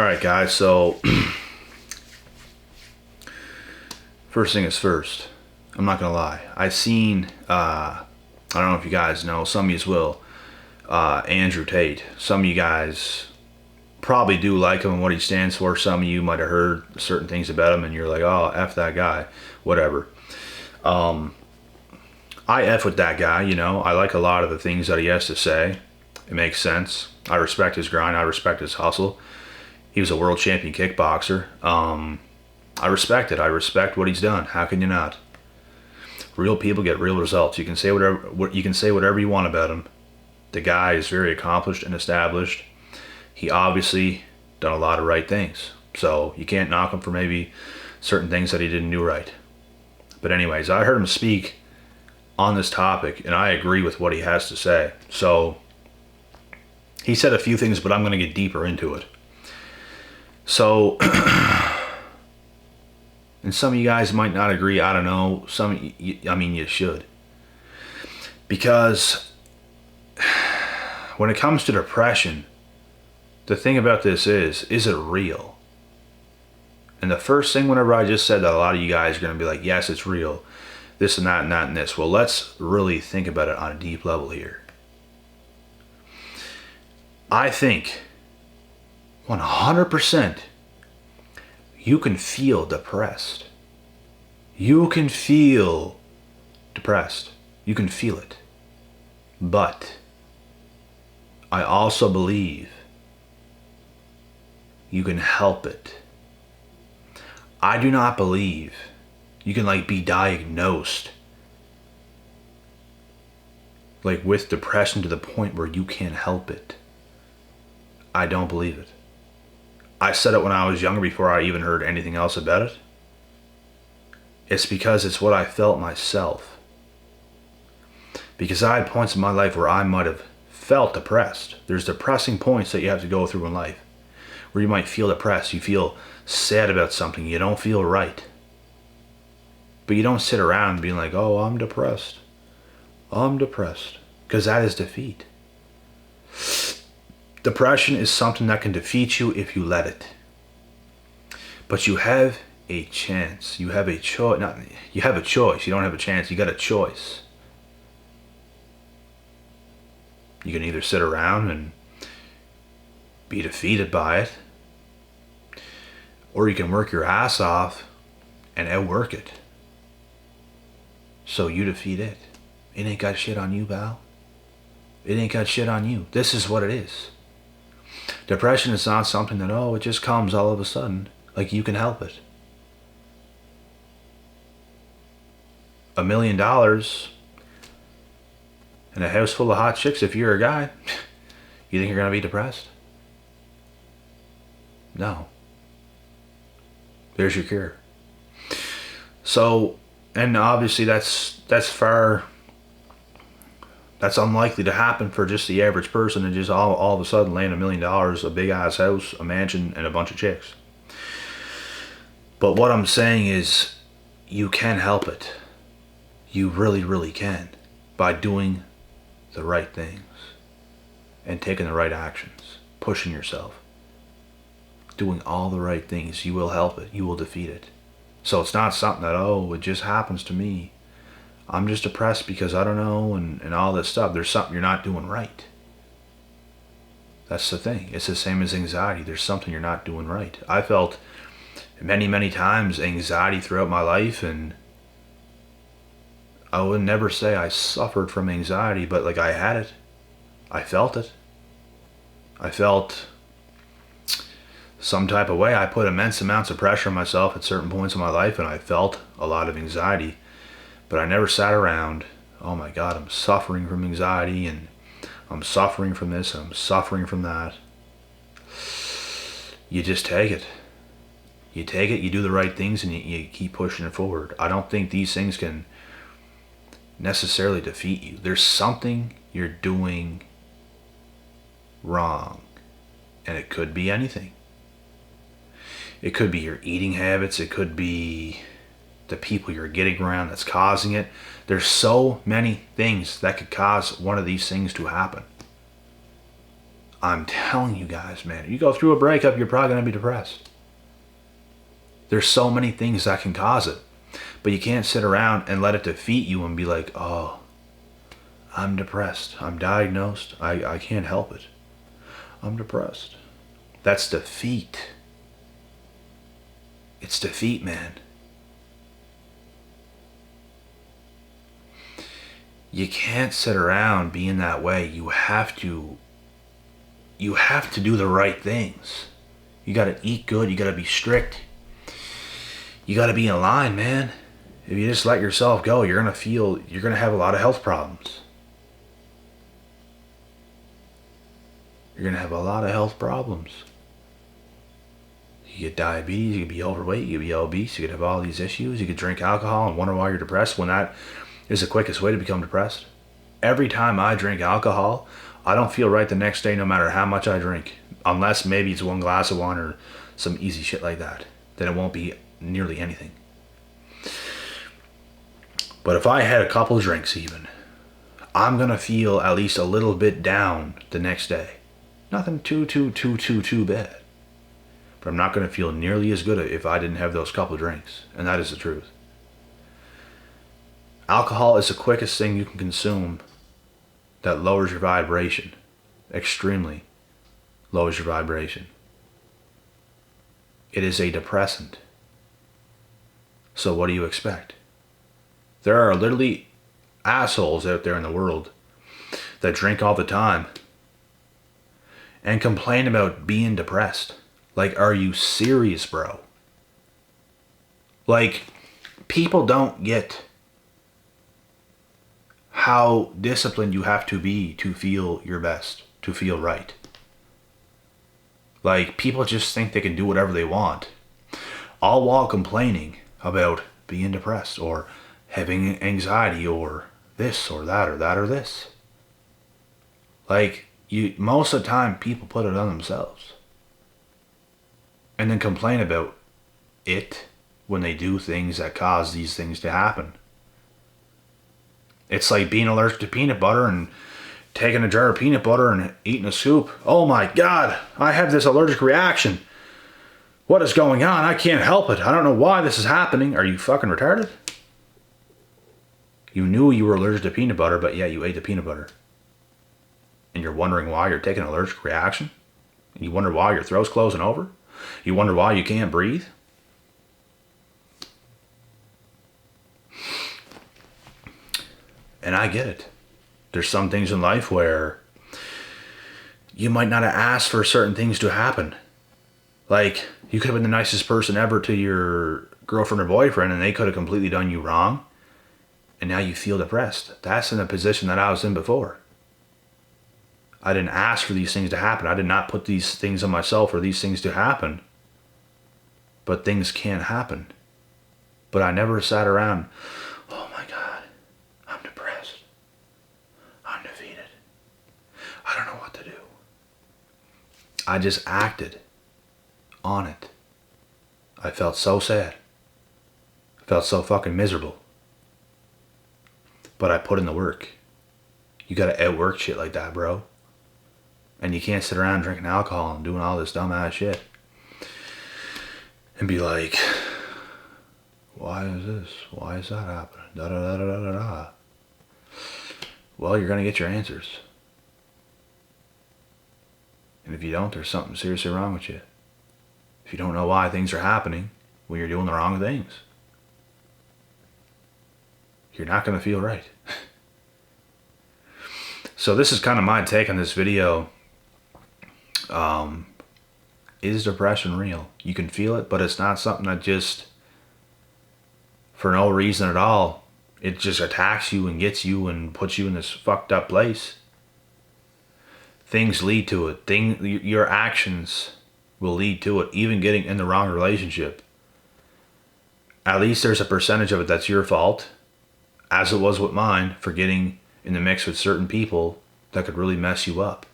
All right, guys. So first thing is first. I'm not gonna lie. I've seen. I don't know if you guys know. Some of you will. Andrew Tate. Some of you guys probably do like him and what he stands for. Some of you might have heard certain things about him, and you're like, "Oh, f that guy," whatever. I f with that guy. I like a lot of the things that he has to say. It makes sense. I respect his grind. I respect his hustle. He was a world champion kickboxer. I respect it. I respect what he's done. How can you not? Real people get real results. You can say whatever you want about him. The guy is very accomplished and established. He obviously done a lot of right things. So you can't knock him for maybe certain things that he didn't do right. But anyways, I heard him speak on this topic, and I agree with what he has to say. So he said a few things, but I'm going to get deeper into it. So, and some of you guys might not agree. I don't know. You should. Because when it comes to depression, the thing about this is it real? And the first thing, whenever I just said that, a lot of you guys are going to be like, yes, it's real. This and that and that and this. Well, let's really think about it on a deep level here. I think 100% you can feel depressed. You can feel depressed. You can feel it. But I also believe you can help it. I do not believe you can be diagnosed with depression to the point where you can't help it. I don't believe it. I said it when I was younger before I even heard anything else about it. It's because it's what I felt myself. Because I had points in my life where I might have felt depressed. There's depressing points that you have to go through in life where you might feel depressed. You feel sad about something. You don't feel right. But you don't sit around being like, oh, I'm depressed. I'm depressed. Because that is defeat. Depression is something that can defeat you if you let it. But you have a chance. You have a choice. You have a choice. You don't have a chance. You got a choice. You can either sit around and be defeated by it, or you can work your ass off and outwork it. So you defeat it. It ain't got shit on you, pal. It ain't got shit on you. This is what it is. Depression is not something that, it just comes all of a sudden. You can help it. $1 million and a house full of hot chicks, if you're a guy, you think you're going to be depressed? No. There's your cure. So, and obviously that's unlikely to happen for just the average person and just all of a sudden land $1 million, a big ass house, a mansion, and a bunch of chicks. But what I'm saying is you can help it. You really, really can, by doing the right things and taking the right actions, pushing yourself, doing all the right things. You will help it. You will defeat it. So it's not something that, it just happens to me. I'm just depressed because I don't know and all this stuff. There's something you're not doing right. That's the thing. It's the same as anxiety. There's something you're not doing right. I felt many, many times anxiety throughout my life, and I would never say I suffered from anxiety, but I had it. I felt it. I felt some type of way. I put immense amounts of pressure on myself at certain points in my life, and I felt a lot of anxiety. But I never sat around, oh my God, I'm suffering from anxiety, and I'm suffering from this, and I'm suffering from that. You just take it. You take it, you do the right things, and you keep pushing it forward. I don't think these things can necessarily defeat you. There's something you're doing wrong, and it could be anything. It could be your eating habits. It could be the people you're getting around that's causing it. There's so many things that could cause one of these things to happen. I'm telling you guys, man, you go through a breakup, you're probably going to be depressed. There's so many things that can cause it. But you can't sit around and let it defeat you and be like, oh, I'm depressed. I'm diagnosed. I can't help it. I'm depressed. That's defeat. It's defeat, man. You can't sit around being that way. You have to do the right things. You got to eat good. You got to be strict. You got to be in line, man. If you just let yourself go, you're going to have a lot of health problems. You're going to have a lot of health problems. You get diabetes, you could be overweight, you could be obese, you could have all these issues. You could drink alcohol and wonder why you're depressed when that is the quickest way to become depressed. Every time I drink alcohol, I don't feel right the next day no matter how much I drink. Unless maybe it's one glass of wine or some easy shit like that. Then it won't be nearly anything. But if I had a couple drinks even, I'm going to feel at least a little bit down the next day. Nothing too bad. But I'm not going to feel nearly as good if I didn't have those couple drinks. And that is the truth. Alcohol is the quickest thing you can consume that lowers your vibration. Extremely lowers your vibration. It is a depressant. So what do you expect? There are literally assholes out there in the world that drink all the time and complain about being depressed. Like, are you serious, bro? Like, people don't get how disciplined you have to be to feel your best, to feel right. Like, people just think they can do whatever they want, all while complaining about being depressed or having anxiety or this or that or that or this. Like, most of the time, people put it on themselves. And then complain about it when they do things that cause these things to happen. It's like being allergic to peanut butter and taking a jar of peanut butter and eating a scoop. Oh my God, I have this allergic reaction. What is going on? I can't help it. I don't know why this is happening. Are you fucking retarded? You knew you were allergic to peanut butter, but yeah, you ate the peanut butter. And you're wondering why you're taking an allergic reaction? And you wonder why your throat's closing over? You wonder why you can't breathe? And I get it. There's some things in life where you might not have asked for certain things to happen. Like, you could have been the nicest person ever to your girlfriend or boyfriend and they could have completely done you wrong. And now you feel depressed. That's in the position that I was in before. I didn't ask for these things to happen. I did not put these things on myself for these things to happen. But things can happen. But I never sat around, oh my God, I'm depressed. I'm defeated. I don't know what to do. I just acted on it. I felt so sad. I felt so fucking miserable. But I put in the work. You gotta outwork shit like that, bro. And you can't sit around drinking alcohol and doing all this dumbass shit. And be like, why is this? Why is that happening? Da da da da da da. Well, you're gonna get your answers. And if you don't, there's something seriously wrong with you. If you don't know why things are happening when you're doing the wrong things, you're not gonna feel right. So this is kind of my take on this video. Is depression real? You can feel it, but it's not something that just, for no reason at all, it just attacks you and gets you and puts you in this fucked up place. Things lead to it. Your actions will lead to it. Even getting in the wrong relationship. At least there's a percentage of it that's your fault, as it was with mine, for getting in the mix with certain people that could really mess you up.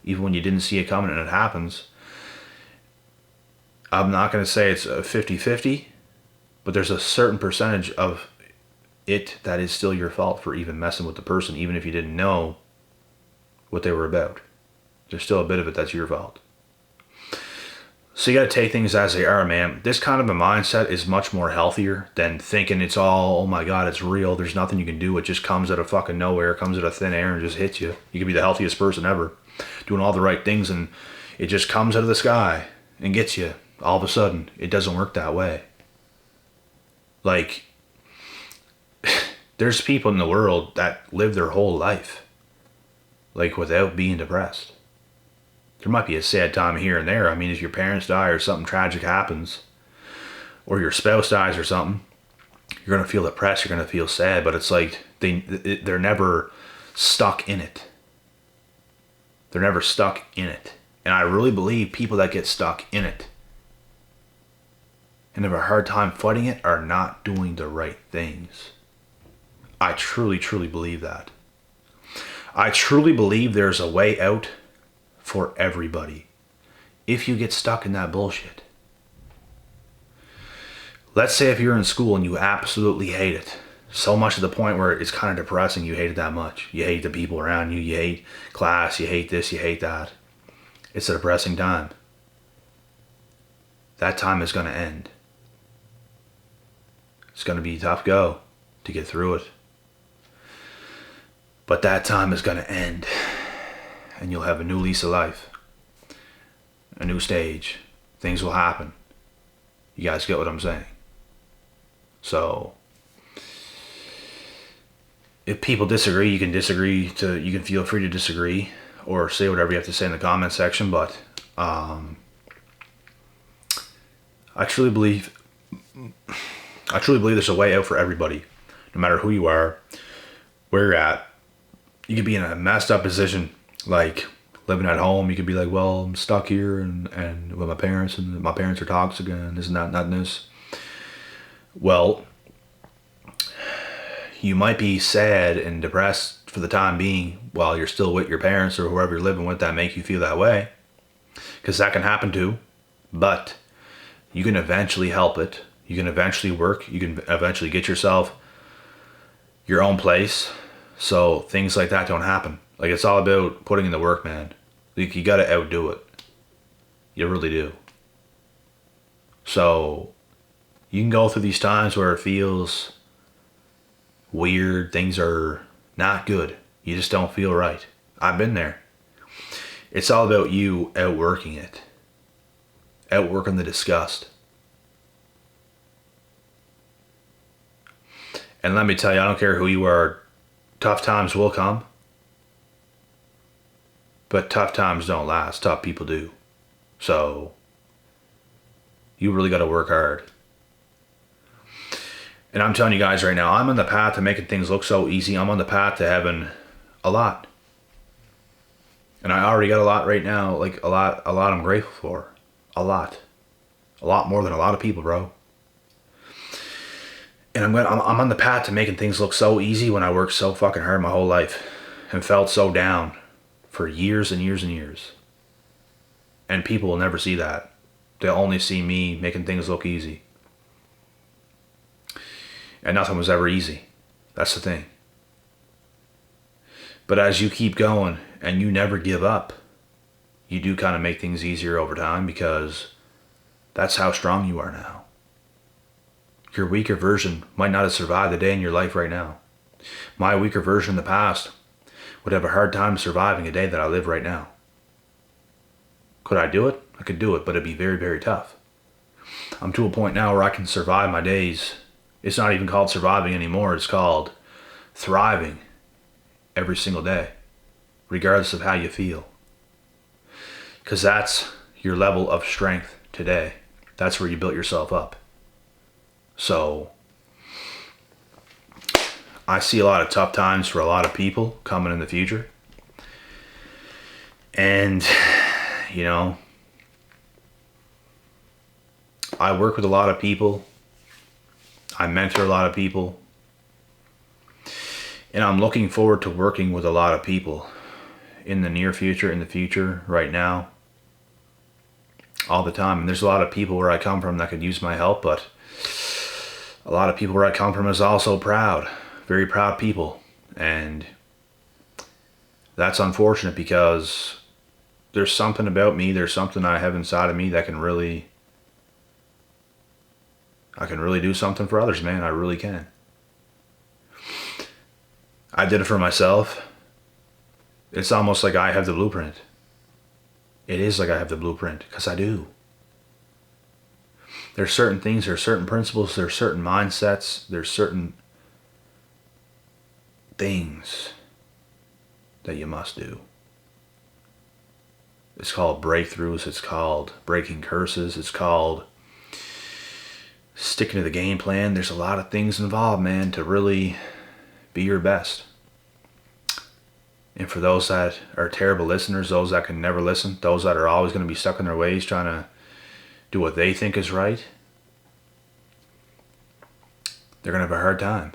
Even when you didn't see it coming and it happens. I'm not going to say it's a 50-50, but there's a certain percentage of it that is still your fault for even messing with the person, even if you didn't know what they were about. There's still a bit of it that's your fault. So you got to take things as they are, man. This kind of a mindset is much more healthier than thinking it's all, oh my God, it's real. There's nothing you can do. It just comes out of fucking nowhere, comes out of thin air and just hits you. You could be the healthiest person ever, doing all the right things, and it just comes out of the sky and gets you all of a sudden. It doesn't work that way. Like, there's people in the world that live their whole life, like, without being depressed. There might be a sad time here and there. I mean, if your parents die or something tragic happens, or your spouse dies or something, you're going to feel depressed, you're going to feel sad, but it's like they're never stuck in it. They're never stuck in it. And I really believe people that get stuck in it and have a hard time fighting it are not doing the right things. I truly, truly believe that. I truly believe there's a way out for everybody if you get stuck in that bullshit. Let's say if you're in school and you absolutely hate it, so much to the point where it's kind of depressing, you hate it that much. You hate the people around you, you hate class, you hate this, you hate that. It's a depressing time. That time is going to end. It's going to be a tough go to get through it. But that time is going to end. And you'll have a new lease of life. A new stage. Things will happen. You guys get what I'm saying? So, if people disagree, you can disagree. You can feel free to disagree. Or say whatever you have to say in the comment section. But, I truly believe there's a way out for everybody. No matter who you are, where you're at. You could be in a messed up position, like living at home. You could be like, well, I'm stuck here and with my parents, and my parents are toxic and this and that, not this. Well, you might be sad and depressed for the time being while you're still with your parents or whoever you're living with that make you feel that way. Because that can happen too. But you can eventually help it. You can eventually work. You can eventually get yourself your own place. So things like that don't happen. Like, it's all about putting in the work, man. Like, you gotta outdo it. You really do. So you can go through these times where it feels weird. Things are not good. You just don't feel right. I've been there. It's all about you outworking it. Outworking the disgust. And let me tell you, I don't care who you are, tough times will come. But tough times don't last. Tough people do. So you really got to work hard. And I'm telling you guys right now, I'm on the path to making things look so easy. I'm on the path to having a lot. And I already got a lot right now. Like, a lot I'm grateful for. A lot more than a lot of people, bro. And I'm on the path to making things look so easy when I worked so fucking hard my whole life and felt so down for years and years and years. And people will never see that. They'll only see me making things look easy. And nothing was ever easy. That's the thing. But as you keep going and you never give up, you do kind of make things easier over time, because that's how strong you are now. Your weaker version might not have survived the day in your life right now. My weaker version in the past would have a hard time surviving a day that I live right now. Could I do it? I could do it, but it'd be very, very tough. I'm to a point now where I can survive my days. It's not even called surviving anymore. It's called thriving every single day, regardless of how you feel. Because that's your level of strength today. That's where you built yourself up. So I see a lot of tough times for a lot of people coming in the future. And, you know, I work with a lot of people. I mentor a lot of people. And I'm looking forward to working with a lot of people in the near future, in the future, right now, all the time. And there's a lot of people where I come from that could use my help, but a lot of people where I come from is also proud, very proud people. And that's unfortunate, because there's something about me, there's something I have inside of me that I can really do something for others, man. I really can. I did it for myself. It's almost like I have the blueprint. It is like I have the blueprint, because I do. There's certain things, there's certain principles, there's certain mindsets, there's certain things that you must do. It's called breakthroughs, it's called breaking curses, it's called sticking to the game plan. There's a lot of things involved, man, to really be your best. And for those that are terrible listeners, those that can never listen, those that are always going to be stuck in their ways trying to do what they think is right, they're going to have a hard time.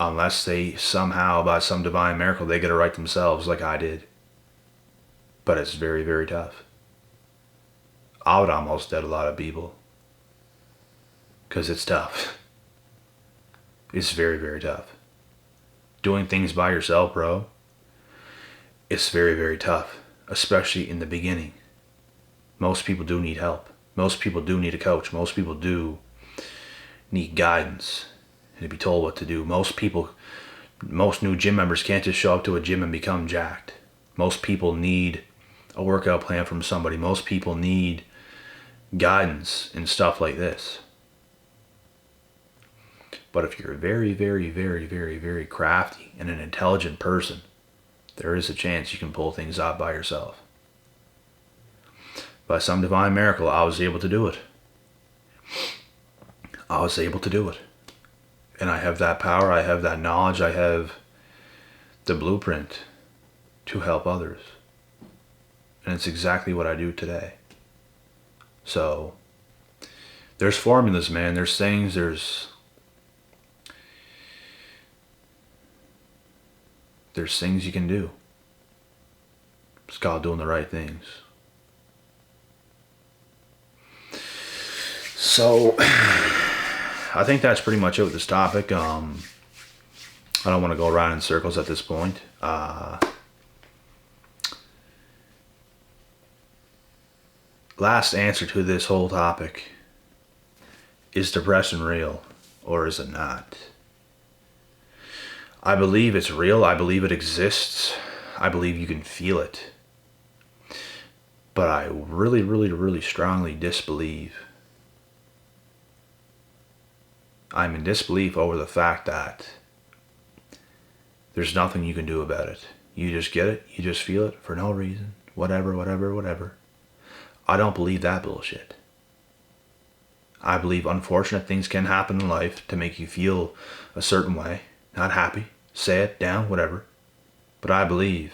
Unless they somehow, by some divine miracle, they get it right themselves like I did. But it's very, very tough. I would almost dead a lot of people. Because it's tough. It's very, very tough. Doing things by yourself, bro, it's very, very tough. Especially in the beginning. Most people do need help. Most people do need a coach. Most people do need guidance and to be told what to do. Most new gym members can't just show up to a gym and become jacked. Most people need a workout plan from somebody. Most people need guidance and stuff like this. But if you're a very, very, very, very, very crafty and an intelligent person, there is a chance you can pull things out by yourself. By some divine miracle, I was able to do it. I was able to do it. And I have that power, I have that knowledge, I have the blueprint to help others. And it's exactly what I do today. So, there's formulas, man. There's things, there's things you can do. It's called doing the right things. So, I think that's pretty much it with this topic. I don't want to go around in circles at this point. Last answer to this whole topic. Is depression real or is it not? I believe it's real. I believe it exists. I believe you can feel it. But I really, really, really strongly disbelieve. I'm in disbelief over the fact that there's nothing you can do about it. You just get it. You just feel it for no reason. Whatever, whatever, whatever. I don't believe that bullshit. I believe unfortunate things can happen in life to make you feel a certain way. Not happy, sad, down, whatever. But I believe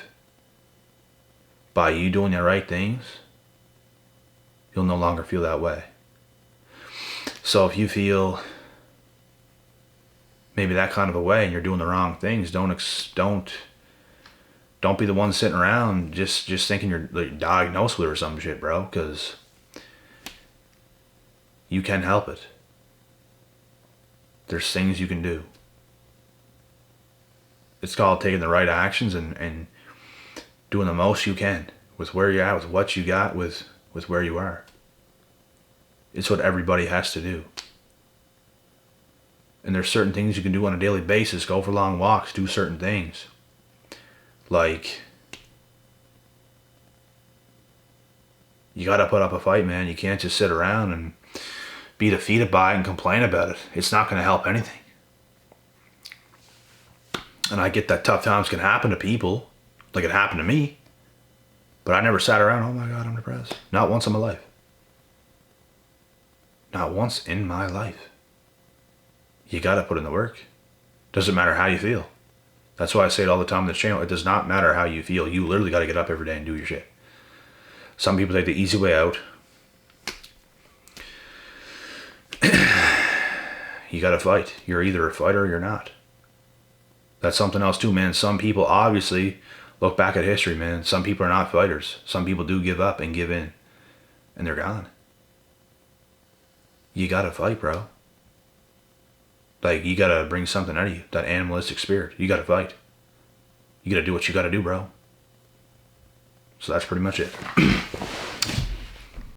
by you doing the right things, you'll no longer feel that way. So if you feel maybe that kind of a way and you're doing the wrong things, don't be the one sitting around just thinking you're like diagnosed with it or some shit, bro, because you can help it. There's things you can do. It's called taking the right actions and doing the most you can with where you're at, with what you got, with where you are. It's what everybody has to do. And there's certain things you can do on a daily basis. Go for long walks, do certain things. Like, you gotta put up a fight, man. You can't just sit around and be defeated by it and complain about it. It's not gonna help anything. And I get that tough times can happen to people, like it happened to me. But I never sat around, oh my God, I'm depressed. Not once in my life. Not once in my life. You gotta put in the work. Doesn't matter how you feel. That's why I say it all the time on this channel. It does not matter how you feel. You literally gotta get up every day and do your shit. Some people take the easy way out. You gotta fight. You're either a fighter or you're not. That's something else too, man. Some people obviously look back at history, man. Some people are not fighters. Some people do give up and give in. And they're gone. You gotta fight, bro. Like, you gotta bring something out of you. That animalistic spirit. You gotta fight. You gotta do what you gotta do, bro. So that's pretty much it.